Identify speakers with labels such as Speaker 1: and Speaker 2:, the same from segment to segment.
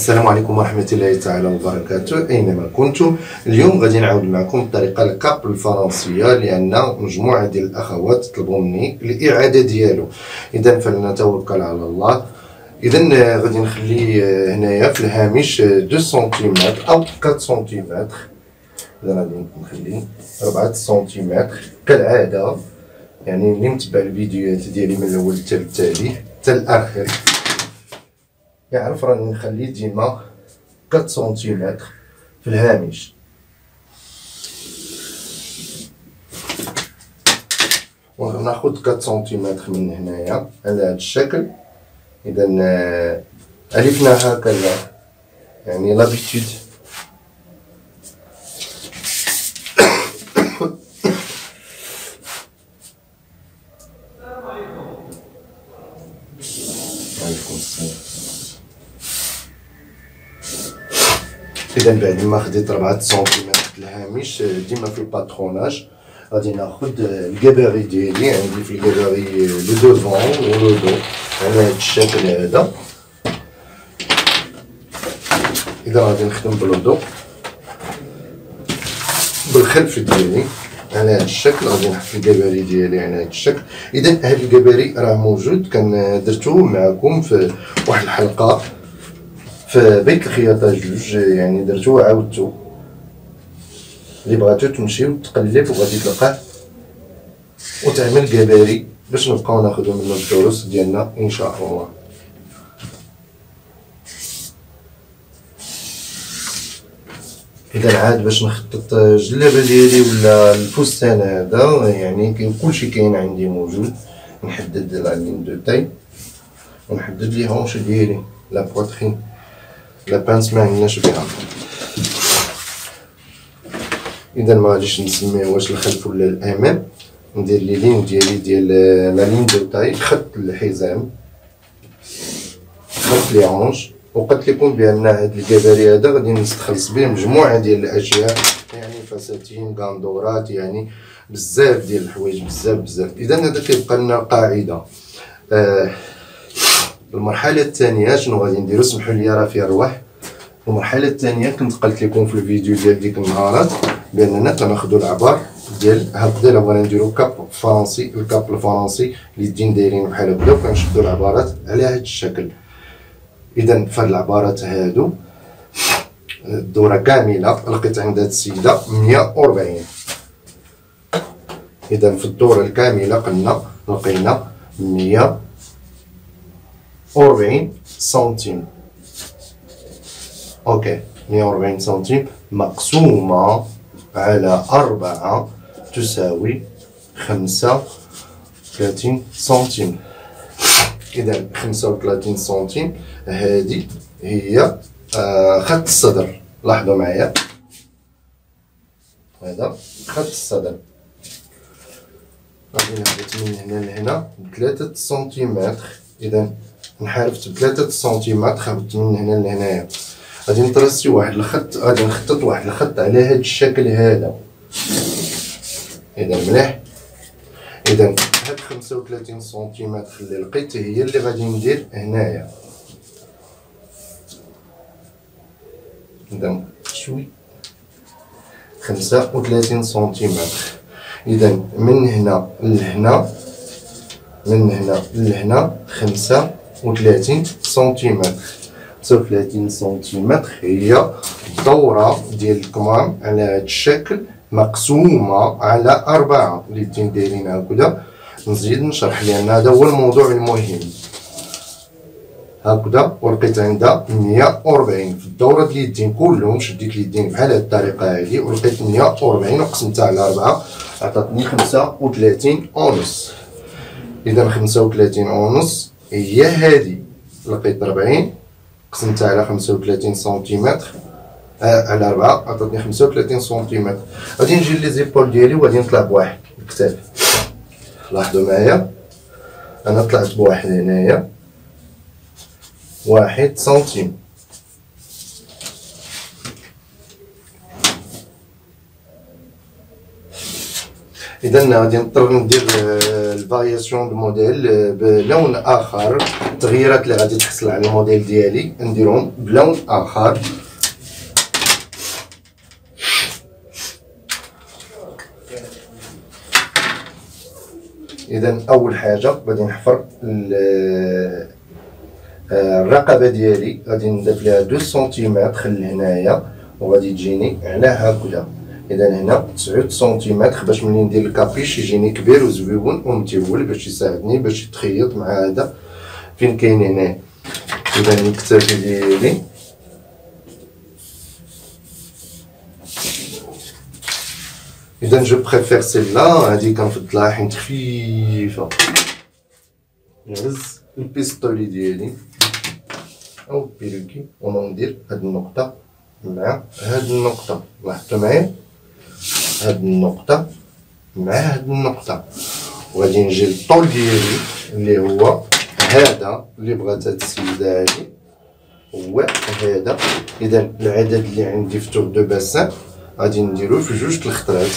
Speaker 1: السلام عليكم ورحمة الله تعالى وبركاته أينما كنتم. اليوم غادي نعاود معكم الطريقة الكاب الفرنسية، لأن مجموعة ديال الأخوات طلبوا مني الإعادة ديالو. إذا فلنتوكل على الله. إذا غادي نخلي هنايا في الهامش 2 سنتيمتر أو 4 سنتيمتر. إذا غادي نخلي 4 سنتيمتر كالعادة، يعني اللي متبع الفيديوهات ديالي من الأول حتى التالي حتى الآخر يعرف راني نخلي ديما 4 سنتيمتر في الهامش. وناخد 4 سنتيمتر من هنايا على هذا الشكل. اذا الفنا هكذا، يعني لابيتود. إذا بعد ما خديت 4 سنتيمتر في الهامش، ديما في الباتروناج غادي ناخد الكباري ديالي. عندي في الكباري لو دوفون و لو دو على هاد الشكل هذا. إذا غادي نخدم بالدو بالخلف ديالي على هاد الشكل، غادي نحط الكباري ديالي على هاد الشكل. إذا هاد الكباري راه موجود، كان درتو معكم في واحد الحلقة في بيت الخياطة جوج، يعني درتو وعاودتو. اللي بغاتو تمشيو تقلب وغادي تلقاه وتعمل كباري باش نبقاو ناخدو منو الدروس ديالنا ان شاء الله. اذا عاد باش نخطط الجلابه ديالي ولا الفستان هذا، يعني كلشي كاين عندي موجود. نحدد لا لين دو تاي ونحدد لي هونش ديالي، لا بواترين، لا بانس ما عندناش بها. اذا ما غاديش نسميوهاش الخلف ولا الامام. ندير لي لين ديالي ديال لا لين دو تاي، خط الحزام، خط لي هونش. وقلت لكم بان هاد الكباري هذا غادي نستخلص به مجموعه ديال الاشياء، يعني فساتين، غاندورات، يعني بزاف ديال الحوايج، بزاف. اذا هذا كيبقى لنا قاعده. المرحله الثانيه شنو غادي نديرو؟ سمحوا لي راه فيها الرواح. المرحله الثانيه كنت قلت لكم في الفيديو ديال ديك النهارات باننا كناخذوا العبار ديال هكذا. لو بغينا نديرو كاب فرنسي، الكاب الفرنسي اليدين دايرين بحال هكذا، وكنشدو العبارات على هذا الشكل. اذا فهاد العبارات هادو الدوره كامله لقيت عند هاد السيده 140. اذا في الدوره الكامله قلنا لقينا 140 سنتيم. اوكي، 140 سنتيم مقسومة على 4 تساوي 35 سنتيم. إذا 35 سنتيم هذه هي خط الصدر. لاحظوا معايا، هذا خط الصدر. غادي نهبط من هنا لهنا ب3 سنتيمتر. إذا انحرفت ب3 سنتيمتر، هبطت من هنا لهنايا. غادي نطرسي واحد الخط، غادي نخطط واحد الخط على هاد الشكل هذا. اذا مليح. اذا هاد 35 سنتيمتر اللي لقيت هي اللي غادي ندير هنايا. اذا شوي 35 سنتيمتر. اذا من هنا لهنا، من هنا لهنا 35 سنتيمتر. 35 سنتيمتر هي الدورة ديال الكمام على هاد الشكل مقسومة على 4. اليدين دايرين هكذا. نزيد نشرح لأن هذا هو الموضوع المهم. هكذا ولقيت عندها 140 في الدورة ديال اليدين كلهم. شديت اليدين بحال هاد الطريقة هادي ولقيت 140 وقسمتها على 4 عطاتني 35 ونص. إذا 35 ونص هي هادي. لقيت 40 قسمتها على 35 سنتيمتر على 4 عطاتني 35 سنتيمتر. غادي نجي لي زيبول ديالي وغادي نطلع بواحد الكتاف. لاحظوا معايا، انا طلعت بواحد هنايا 1 سنتيم. اذا غادي نضطر ندير الفارياسيون دو موديل بلون اخر. التغييرات اللي غادي تحصل على الموديل ديالي نديرهم بلون اخر. اذا اول حاجه غادي نحفر الرقبه ديالي، غادي نضيف لها 2 سنتيمتر لهنايا وغادي تجيني على هكذا. اذا هنا 9 سنتيمتر باش ملي ندير الكابيش يجيني كبير وزويون ومتول باش يساعدني باش يتخيط مع هذا فين كاين هنا. اذا نكتفي ديالي اذا جو بريفير سيلا هادي كنفضلها حيت خفيفه. نهز البيستولي ديالي او بيروكي وندير هاد النقطه مع هاد النقطه. لاحظتوا معايا هاد النقطه مع هاد النقطه، وغادي نجي للطول ديالي اللي هو هذا اللي بغات هاد السيده هادي هو هذا. اذا العدد اللي عندي في تور دو باسان غادي نديرو في 2 الخطرات.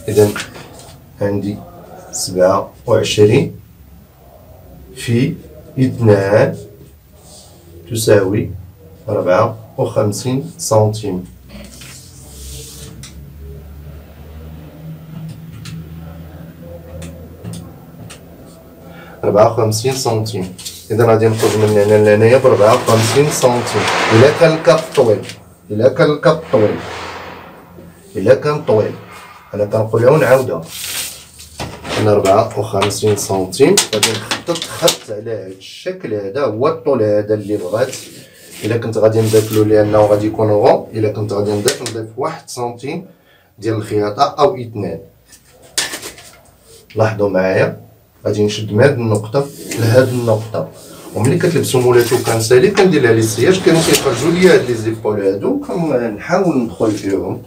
Speaker 1: اذا عندي 27 في 2 تساوي 54 سنتيم. اذا غادي نخرج من هنا لهنايا ب 54 سنتيم. الا كان الكاب طويل الا كان طويل انا كنقولها ونعاودها. انا 54 سنتيم غادي نخطط خط على هذا الشكل. هذا هو الطول هذا اللي بغات. الا كنت غادي نضيف له لانه غادي يكون غون، الا كنت غادي نضيف 1 سنتيم ديال الخياطه او 2. لاحظوا معايا غادي نشد من هاد النقطه لهاد النقطه، وملي كتلبسوا مولاتو كنسالي كندير لها لي سياج كانوا كيخرجوا لي هاد لي زيبول هادو كنحاول ندخل فيهم.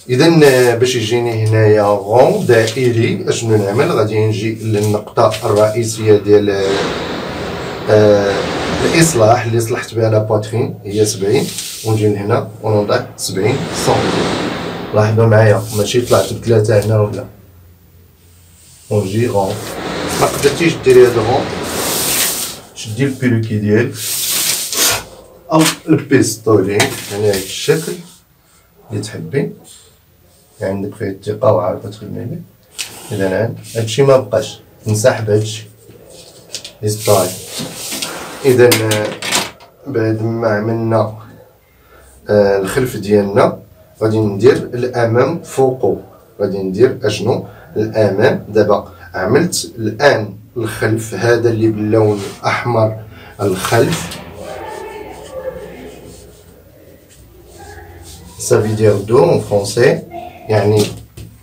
Speaker 1: اذا باش يجيني هنايا غون دائري اشنو نعمل؟ غادي نجي للنقطه الرئيسيه ديال الاصلاح اللي صلحت بها لا بواترين هي 70، ونجي لهنا ونوضع 70 سنتيم. لاحظوا معايا ماشي طلعت بثلاثه هنا ولا، ونجي غون. ما قدرتيش ديري هاد غون شدي البيروكي ديالك او البيستولي يعني هاد الشكل اللي تحبي عندك فيه الثقه وعارفه تخدمي به. اذا هادشي ما بقاش نسحب هادشي ستايل. اذا بعد ما عملنا الخلف ديالنا غادي ندير الامام فوقو. غادي ندير اشنو الامام. دابا عملت الان الخلف هذا اللي باللون الاحمر الخلف سافي دير دو اون فرونسي يعني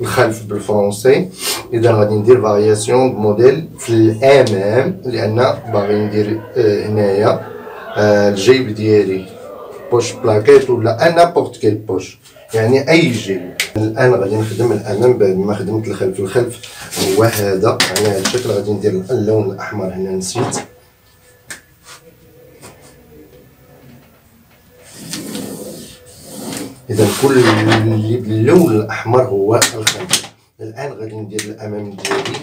Speaker 1: الخلف بالفرنسي. اذا غادي ندير فارياسيون موديل في الامام لان باغي ندير هنايا الجيب ديالي بوش بلاكيت ولا نابورت كيل بوش يعني اي جيب. الان غادي نخدم الامام بعد ما خدمت الخلف. الخلف هو هذا على هذا الشكل. غادي ندير اللون الاحمر هنا نسيت. اذا كل اللي باللون الاحمر هو الخلف. الان غادي ندير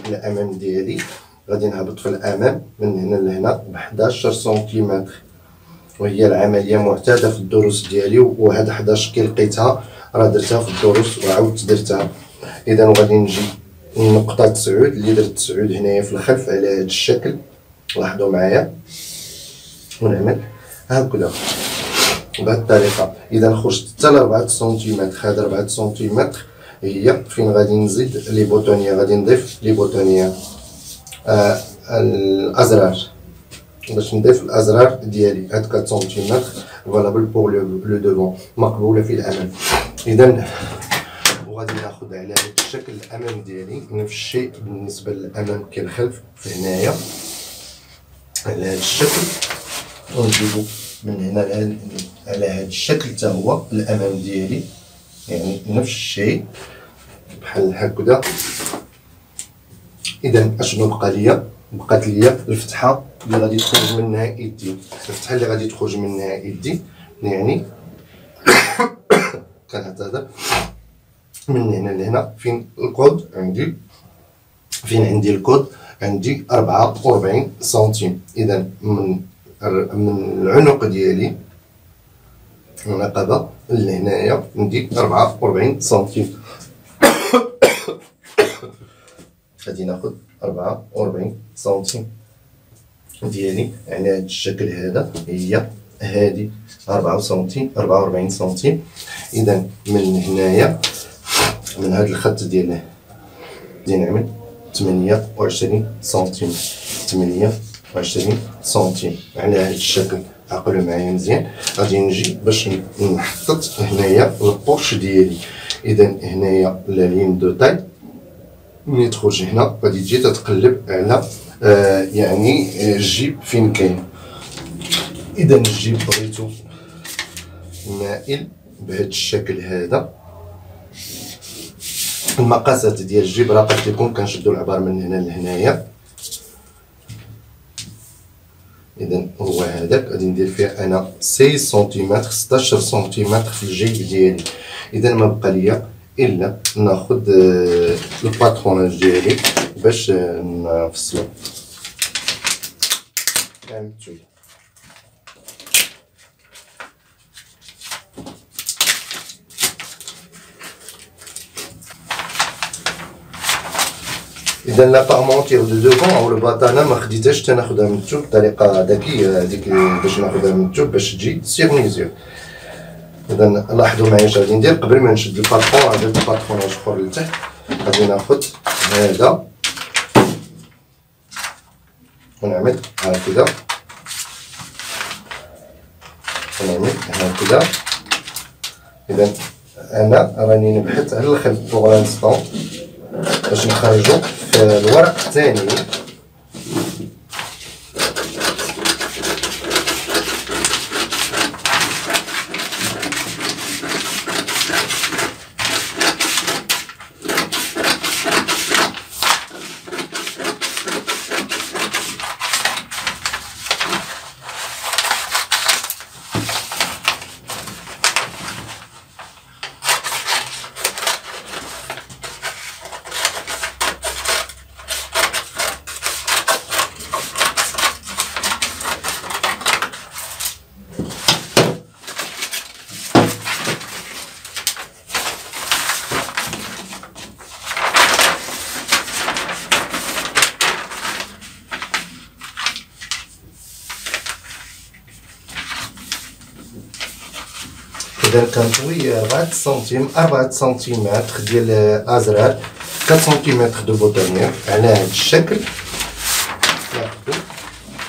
Speaker 1: الامام ديالي غادي نهبط في الامام من هنا لهنا ب 11 سنتيمتر، وهي العمليه معتاده في الدروس ديالي، وهاد 11 كي لقيتها راه درتها في الدروس وعاودت درتها. اذا غادي نجي النقطه 9 اللي درت 9 هنايا في الخلف على هذا الشكل. لاحظوا معايا ونعمل هكذا بهذه الطريقه. اذا خرجت حتى ل 4 سنتيمتر. هذا 4 سنتيمتر هي فين غادي نزيد لي بوطونيه. غادي نضيف لي بوطونيه الازرار باش نضيف الازرار ديالي. هاد 4 سنتيمتر فالابل بور لو دوفون مقبوله في الامام. اذا وغادي ناخذ على هذا الشكل الامام ديالي نفس الشيء بالنسبه للامام كالخلف في هنايا على هذا الشكل، ونجيبو من هنا على هذا الشكل حتى هو الامام ديالي يعني نفس الشيء بحال هكذا. اذا اشنو بقى ليا؟ بقات ليا الفتحه اللي غادي تخرج منها يدي. الفتحه اللي غادي تخرج منها يدي يعني كنعتذر. من هنا لهنا فين الكود عندي، فين عندي الكود عندي 44 سنتيم. اذا من العنق ديالي النقبه لهنايا عندي 44 سنتيم. غادي ناخد 44 سنتيم ديالي على هذا الشكل هذا، هي هادي 44 سنتيم. اذا من هنايا من هذا الخط ديال غادي نعمل 28 سنتيم، 28 سنتيم على هذا الشكل. عقلوا معايا مزيان. غادي نجي باش نحطط هنايا البورش ديالي. اذا هنايا لا لين دو تاي ملي تخرج هنا غادي تجي تتقلب على يعني الجيب فين كاين. اذا الجيب بغيتو مائل بهذا الشكل هذا. المقاسات ديال الجيب راه قد يكون كنشدو العبار من هنا لهنايا. اذا هو هذاك غادي ندير فيه انا 6 سنتيمتر 16 سنتيمتر في الجيب ديالي. اذا ما بقى ليا الا ناخذ الباتروناج ديالي باش نفصلو. اذا لا بارمونتير دو دوفون او الباتانه ما خديتهاش تناخذها من التوب بطريقه ذكيه هذيك باش ناخذها من التوب باش تجي سيغ ميزور. اذا لاحظوا معايا اش غادي ندير قبل ما نشد الباترون. هذا الباتروناج اخر لتحت غادي ناخذ هذا ونعمل هكذا ونعمل هكذا. اذا انا راني نبحث على الخلف بوغ لانستون باش نخرجو في الورق الثاني. إذا كنطوي 4 سنتيمتر ديال الازرار، 4 سنتيمتر دو بوتونيير على هذا الشكل. ناخدو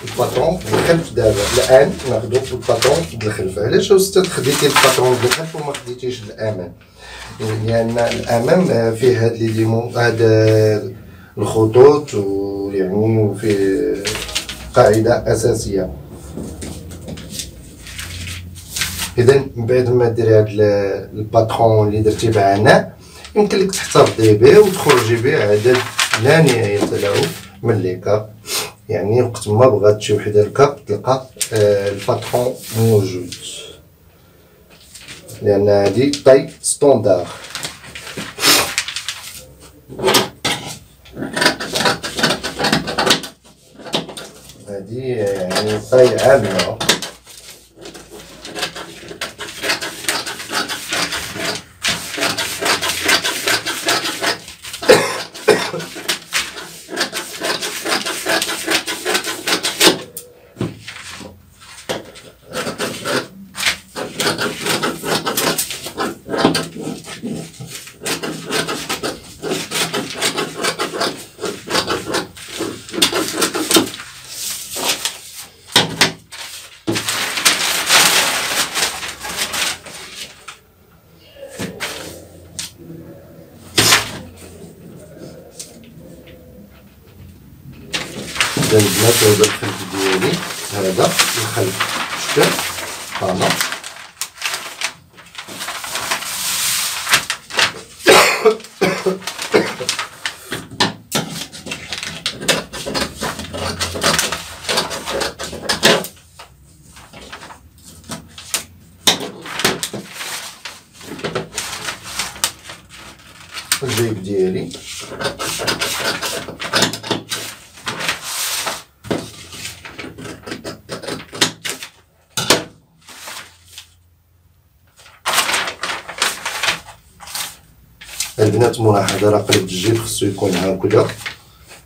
Speaker 1: الباترون بالخلف دابا. الان ناخدو الباترون بالخلف. علاش استاذ خديتي الباترون بالخلف وما خديتيش الامام؟ لان الامام فيه هاد لي ليمون، هاد الخطوط، ويعني فيه قاعده اساسيه. اذا من بعد ما ديري هاد الباترون اللي درتي بعنا يمكن لك تحتفظي به وتخرجي به عدد لا نهايه له من لي كاب. يعني وقت ما بغات شي وحده الكاب تلقى الباترون موجود، لان هادي طاي ستوندار. هادي يعني طاي عامه. البنات هذا الخلف ديالي، هذا الخلف شكل فوالا. ديالي. البنات ملاحظه راه قلب الجيب خصو يكون هكذا،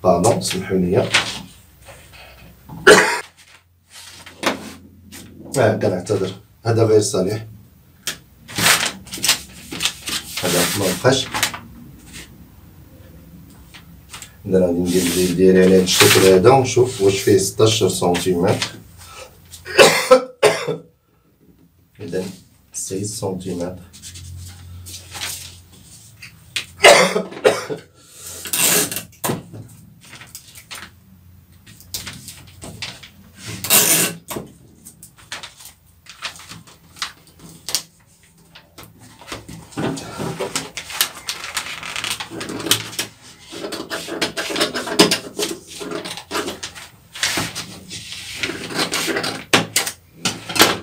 Speaker 1: باردون سمحوا لي. كنعتذر، هذا غير صالح، هذا مبقاش. اذا غادي ندير الجيب ديالي على هذا الشكل هذا ونشوف واش فيه 16 سنتيمتر. اذا 6 سنتيمتر.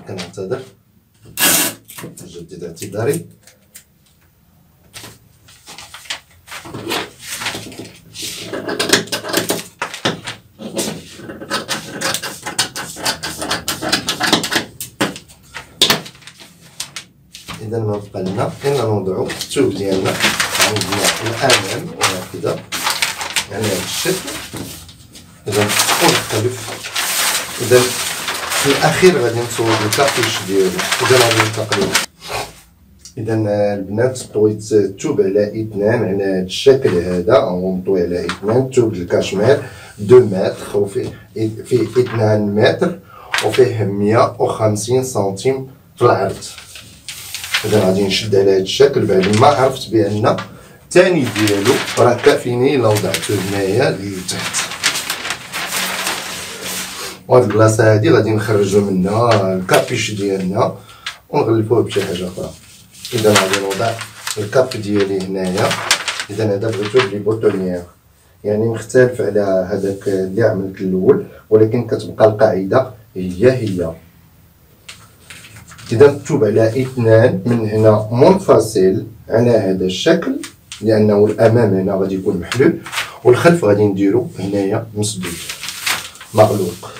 Speaker 1: كنعتذر، نجدد اعتذاري. إذا ما بقى لنا إلا نوضعو الثوب ديالنا عندنا الأمام وهكذا يعني هذا الشكل. إذا ونختلف. إذا في الأخير غادي نصوب الكابيش ديالو. إذا غادي ننتقلو. إذا البنات طويت الثوب على 2 على هذا الشكل هذا، أو نطوي على 2 ثوب الكاشمير 2 متر، وفيه 2 متر وفيه 150 سنتيم في العرض. إذا غادي نشد على هذا الشكل بعد ما عرفت بأن الثاني ديالو راه كافيني إلا وضعته هنايا لتحت. وهاد البلاصة هادي غادي نخرجو منها الكابيش ديالنا ونغلفوه بشي حاجة أخرى. إذا غادي نوضع الكاب ديالي هنايا. إذا هذا بغيتو بلي بوطونيير، يعني مختلف على هذاك اللي عملت الأول، ولكن كتبقى القاعدة هي. إذا الثوب على 2 من هنا منفصل على هذا الشكل، لأنه الأمام هنا غادي يكون محلول والخلف غادي نديرو هنايا مسدود مغلوق.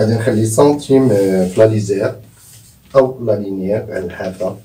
Speaker 1: غادي نخلي سنتيم في لا ليزير او لا لينيير على الحافه.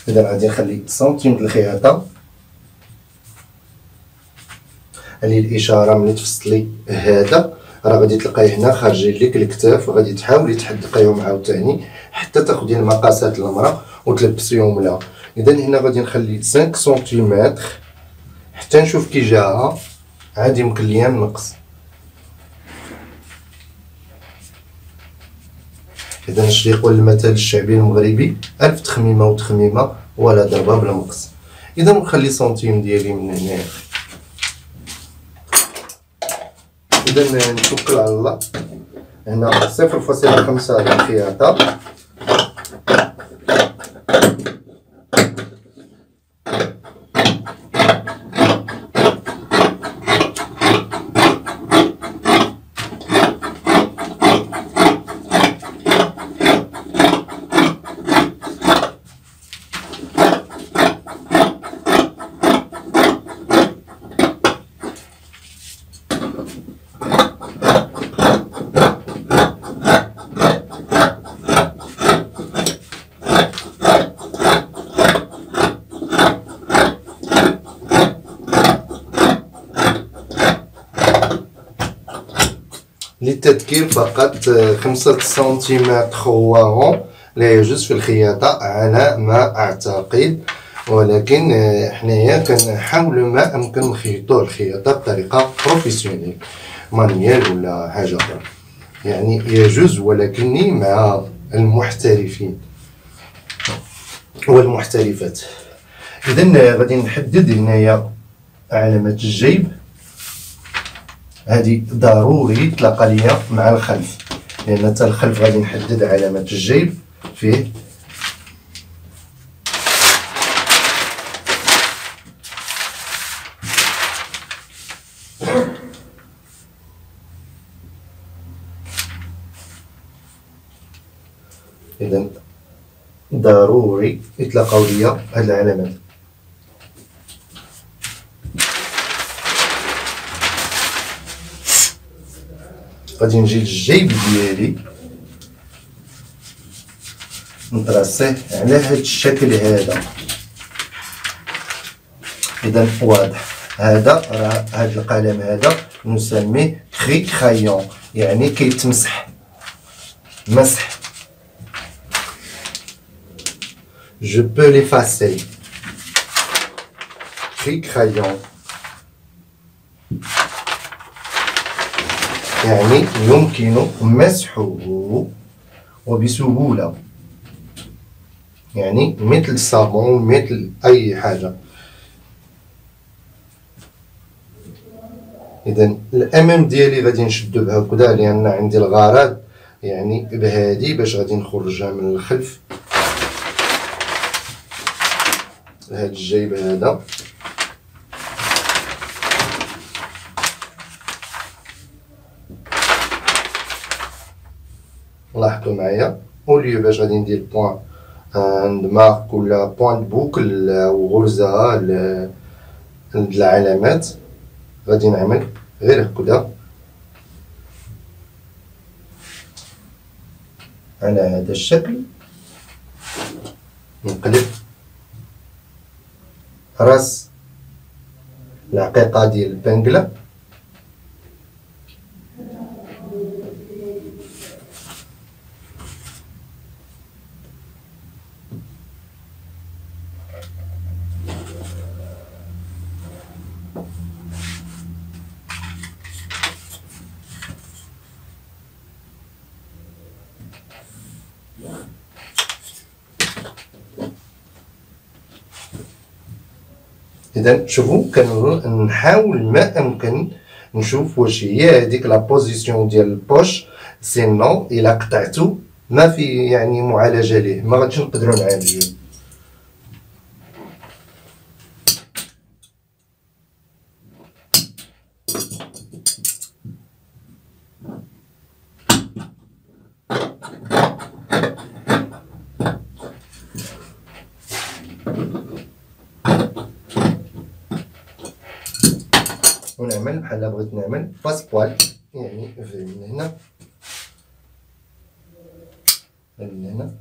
Speaker 1: إذا غادي نخلي سنتيم د الخياطة. هذه الإشارة ملي تفصلي هذا راه غادي تلقاي هنا خارجين لك الكتاف، وغادي تحاولي تحدقيهم عاوتاني حتى تاخدي المقاسات المرا وتلبسيهم لها. إذا هنا غادي نخلي 5 سنتيمتر حتى نشوف كي جاها، عادي يمكن ليا نقص. إذا اش يقول المثل الشعبي المغربي 1000 تخميمة وتخميمة ولا ضربة بلا مقص. إذا نخلي سنتيم ديالي من هنايا. إذا نتوكل على الله. هنا 0.5 د الخياطة. للتذكير فقط 5 سنتيمتر هو لا يجوز في الخياطة على ما أعتقد. ولكن حنايا كنحاولوا ما امكن نخيطوه الخياطه بطريقه بروفيسيونيل مانيال ولا حاجه اخرى، يعني يجوز ولكني مع المحترفين والمحترفات. اذا غادي نحدد هنايا علامه الجيب، هذه ضروري تلاقى ليا مع الخلف، لان حتى الخلف غادي نحدد علامه الجيب فيه. اذا ضروري يتلاقاو ليا هاد العلامات. غادي نجي للجيب ديالي نطراسيه على هاد الشكل هذا. اذا واضح هذا راه هاد القلم هذا نسميه كري كرايون، يعني كيتمسح مسح. Je peux l'effacer. Cri crayon. يعني يمكن مسحه وبسهولة، يعني مثل الصابون مثل أي حاجة. إذا الأمام ديالي غادي نشدو بهكذا لأن عندي الغرض يعني بهادي باش غادي نخرجها من الخلف. هاد الجيب هذا لاحظوا معايا، اوليو باش غادي ندير بوان عند مارك ولا بوان بوكل او غرزه العلامات، غادي نعمل غير هكذا على هذا الشكل، نقلب راس العقيقه ديال البنقله اذا شوفوا كنحاول ما امكن نشوف واش هي هذيك لا بوزيسيون ديال البوش، سينو الا قطعتو ما في يعني معالجه ليه ما غاديش نقدروا نعالجوه. ونعمل بحال بغيت نعمل باسبوال، يعني من هنا من هنا.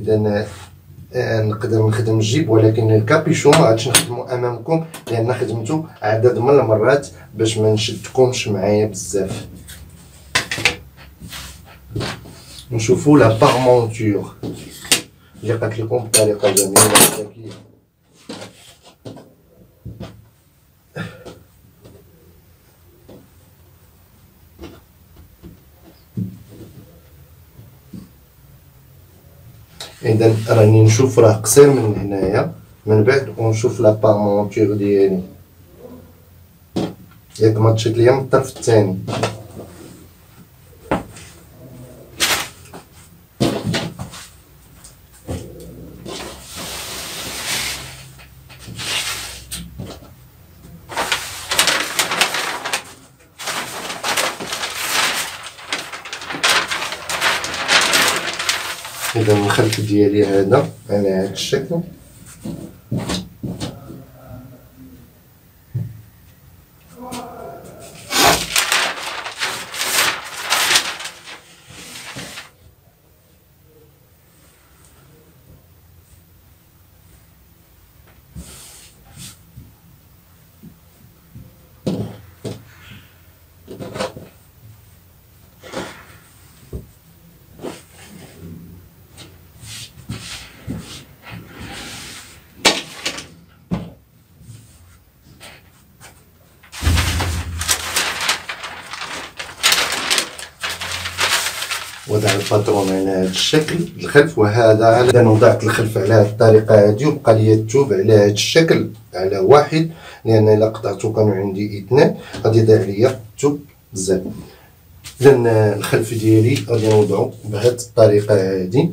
Speaker 1: اذا نقدر نخدم الجيب ولكن الكابيشون ما غاديش نخدمو امامكم لان خدمته عدد من المرات باش ما نشدكمش معايا بزاف. نشوفوا لا بارمونتور اللي قلت لكم بطريقه جميله وذكيه. اذا راني نشوف راه قصير من هنايا من بعد ونشوف لا بارمونتور ديالي ياك ما تشد ليا من الطرف الثاني. إذا الخلف ديالي هذا على هذا الشكل. وضع الباترون على هذا الشكل الخلف، وهذا على أنا وضعت الخلف على هذه الطريقة هذه، وبقى لي الثوب على هذا الشكل على واحد، لأن إلا قطعتو كانوا عندي اثنان غادي يضيع ليا الثوب بزاف. إذا الخلف ديالي غادي نوضعو بهذه الطريقة هذه.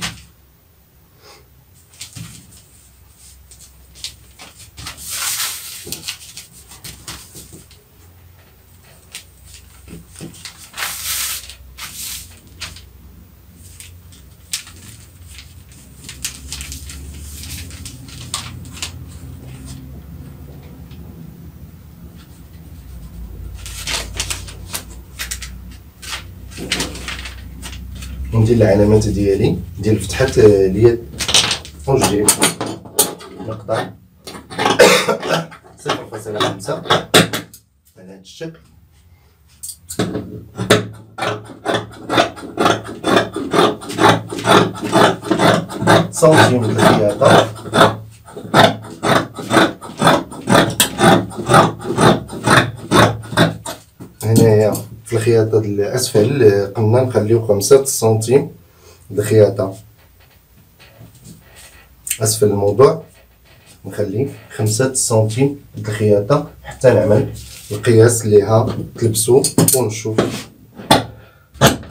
Speaker 1: وندير العلامات ديالي ديال فتحات اليد وجديد نقطع 0.5 على هذا الشكل. سنتيم الخياطة هنايا في الخياطة الأسفل قلنا نخليو 5 سنتيم الخياطة أسفل الموضوع، نخلي 5 سنتيم الخياطة حتى نعمل القياس ليها تلبسو ونشوف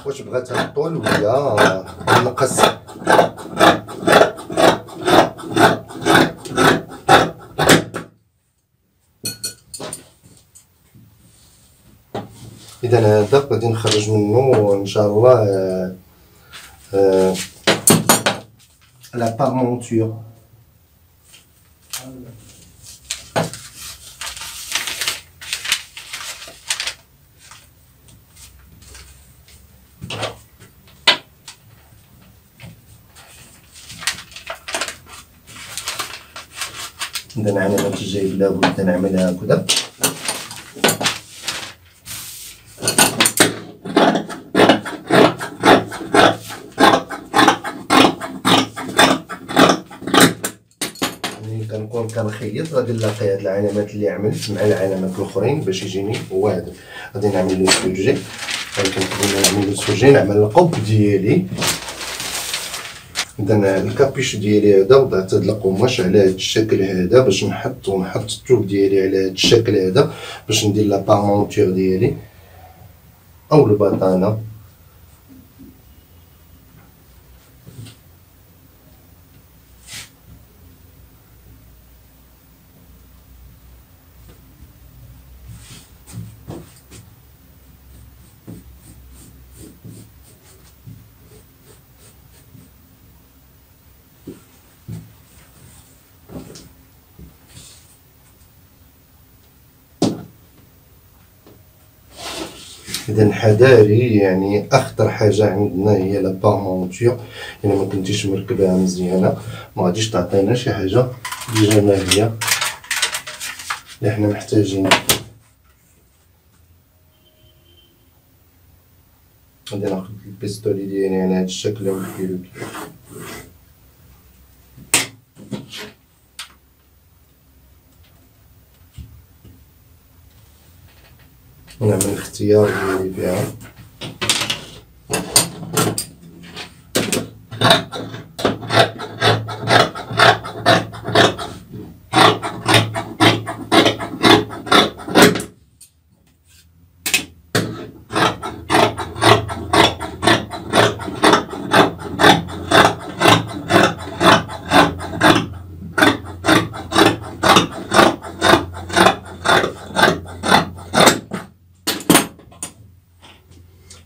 Speaker 1: واش بغاتها الطول ولا نقص. إذا هذا غادي نخرج منه إن شاء الله لا بارمونتور. إذا علامة الجيب لابد نعملها هكذا. كنكون كنخيط غادي نلاقي هاد العلامات اللي عملت مع العلامات الاخرين باش يجيني هو هذا. غادي نعمل لو سوجي، كنقدر نعمل لو سوجي، نعمل القب ديالي. اذا الكابيش ديالي هذا وضعت هاد القماش على هاد الشكل هذا باش نحط الثوب ديالي على هاد الشكل هذا باش ندير لا بارمونتور ديالي او البطانه. اذا حذاري، يعني اخطر حاجه عندنا هي لا بارمونتور. الا ما كنتيش مركبها مزيانه ما غاديش تعطينا شي حاجه جماليه اللي حنا محتاجين. غادي ناخذ البيستولي ديالي على هذا الشكل ونديرو ونعمل الاختيار ديالي فيها.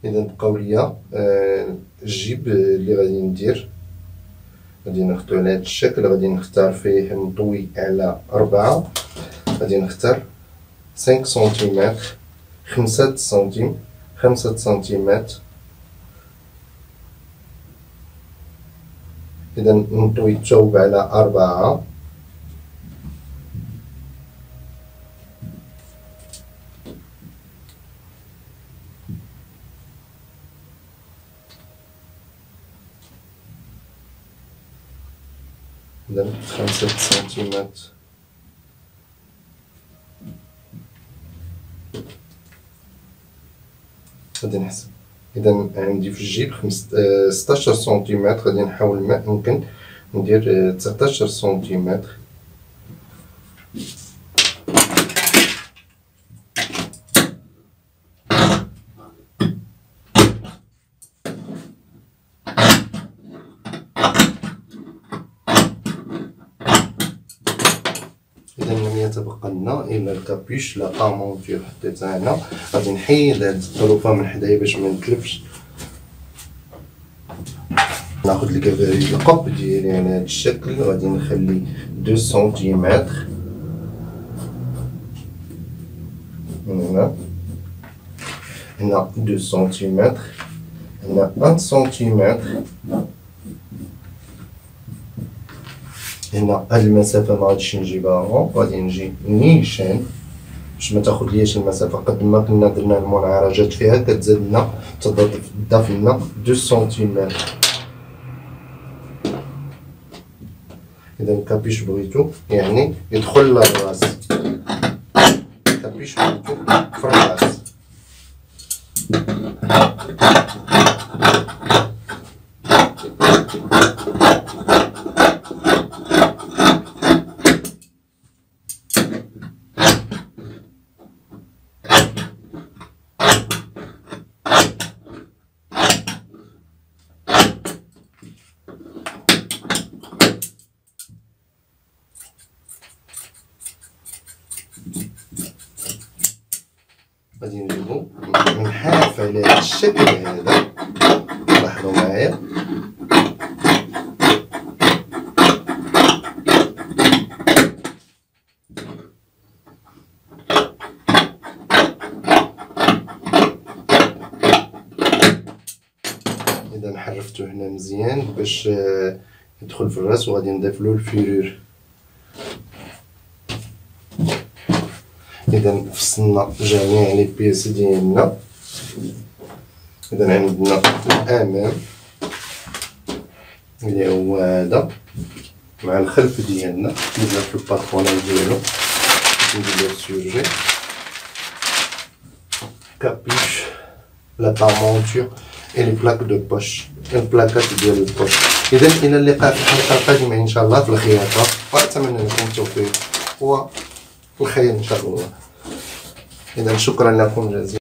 Speaker 1: اذا بقاو ليا الجيب اللي غادي ندير. غادي ناخدو على هذا الشكل، غادي نختار فيه مطوي على 4، غادي نختار 5 سنتيمتر، 5 سنتيم، 5 سنتيمتر. اذا نطوي الثوب على 4. إذا 5 سنتيمتر. غادي نحسب اذا عندي في الجيب 16 سنتيمتر، غادي نحاول ما يمكن ندير 19 سنتيمتر. اذا لم يتبقى لنا الا الكابيش لا طامونتير حطيتها هنا. غادي نحيد هاد الطروفه من حدايا باش ما نتلفش. ناخذ القب ديالي على هاد الشكل، غادي نخلي 2 سنتيمتر هنا، هنا 2 سنتيمتر، هنا 1 سنتيمتر، هنا هاد المسافه ما غاديش نجيبها رون، غادي نجي نيشان باش ما تاخذلياش المسافه. قد ما كنا درنا المنعرجات فيها كتزاد لنا تضاف لنا 2 سنتيمتر. اذا الكابيش بغيتو يعني يدخل للراس، الكابيش بغيتو في الراس. غادي نجيبو نحاف على هذا الشكل هذا، لاحظوا معايا. اذا حرفتو هنا مزيان باش يدخل في الراس، وغادي نضيف له الفيرور. اذا فصلنا جميع لي بيس ديالنا. اذا عندنا الامام اللي هو هذا مع الخلف ديالنا، ندير في الباترونال ديالو، ندير السوجي كابيش لا طامونتور اي لي بلاك دو بوش، البلاكات ديال البوش. اذا الى اللقاء في الحلقه القادمه ان شاء الله في الخياطه، واتمنى لكم التوفيق والخير ان شاء الله. إذا شكرا لكم جزيلا.